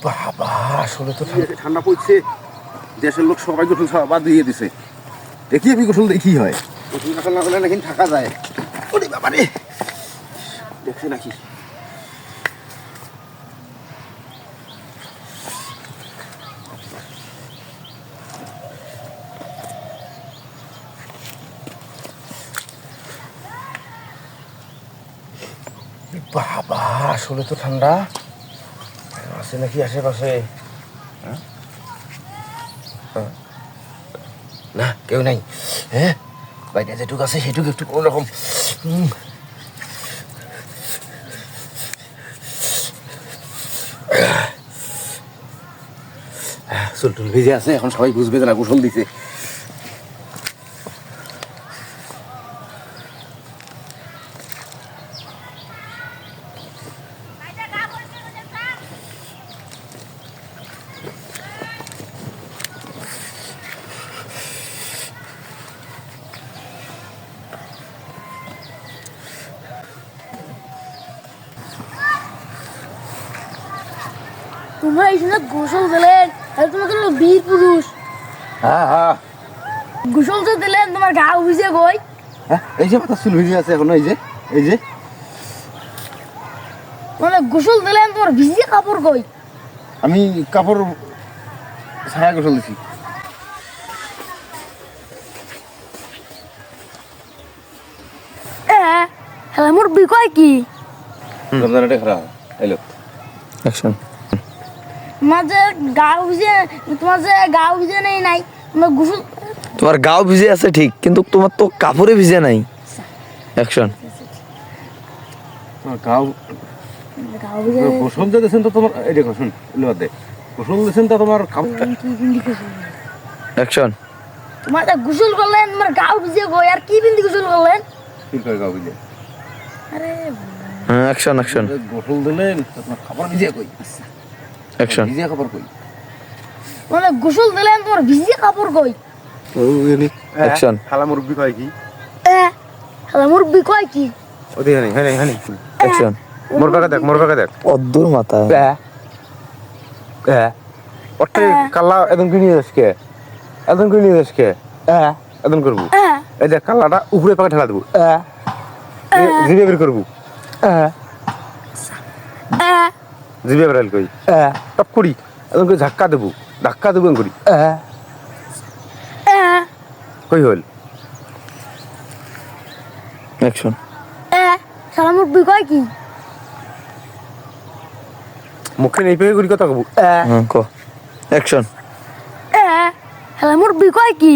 বাবা আসলে তো ঠান্ডা পড়ছে, দেশের লোক সবাই গোসল বাদ দিয়ে দিছে। দেখি আমি গোসল দেখি হয়, গোসল গোসল না করলে নাকি থাকা যায়। ওরে বাবা রে, দেখছে নাকি? বাবা আসলে তো ঠান্ডা আছে নাকি আশেপাশে? না কেউ নাই। হ্যাঁ বাইরে যেটুকু আছে সেটুকু একটু কোনো রকম চুল টুল ভিজে আছে, এখন সবাই বুঝবে যে না গোসল দিছে। তোমরা এই সময় গোসল দিলেন, তোমাকে বীর পুরুষ। হ্যাঁ হ্যাঁ গোসল তো দিলেন, তোমার গা ভিজে গই। হ্যাঁ এই যে মাথা চুল ভিজে আছে এখনো, এই যে এই যে মানে গোসল দিলেন, তোমার ভিজে কাপড় গই। আমি কাপড় ছায়া গোসল দিছি। হ্যাঁ মোর বিষয় কি? রমজানটা খারাপ এলো অ্যাকশন। তোমার যে গা ভিজে, তোমার যে গা ভিজে নেই নাই, তোমার গোসল। তোমার গাও ভিজে আছে ঠিক, কিন্তু তোমার তো কাপড়ে ভিজে নাই। অ্যাকশন। তোমার গাও গা ভিজে গোসল যে দিয়েছেন তো তোমার, এই দেখো শুন দে গোসল দিয়েছেন তো তোমার কাপড়টা। অ্যাকশন। তোমার যে গোসল করলেন, তোমার গা ভিজে গই, আর কি বিন্দি গোসল করলেন? কি করে গাও ভিজে? আরে হ্যাঁ অ্যাকশন অ্যাকশন গোসল দিলেন তো তোমার কাপড় ভিজে কই? অ্যাকশন। ভিজে কাপড় কই? মানে গোসল দিলেন, তোমার ভিজে কাপড় গই। ও এনি অ্যাকশন। খালা মুরব্বি কয় কি? হ্যাঁ মোর বিষয় কি? ওদি হানি হানি হানি অ্যাকশন। মোর বাগা দেখ অদ্দুর মাথা। ওটাই কাল্লা এদন কি নিয়ে যাসকে, এদন কি নিয়ে যাসকে এদন করবো। এই দেখ কাল্লাটা উপরে পাকে ঠেলা দেবো, জিভে বের করবো, জিভে বেরাল কই টপ করি এদন করে ধাক্কা দেবো এদন করি কই হল। অ্যাকশন। শালা মোর বিষয় কি? মুখে নেই পেয়ে করি কথা কব। হ্যাঁ ক। অ্যাকশন। হ্যাঁ মোর বিষয় কি?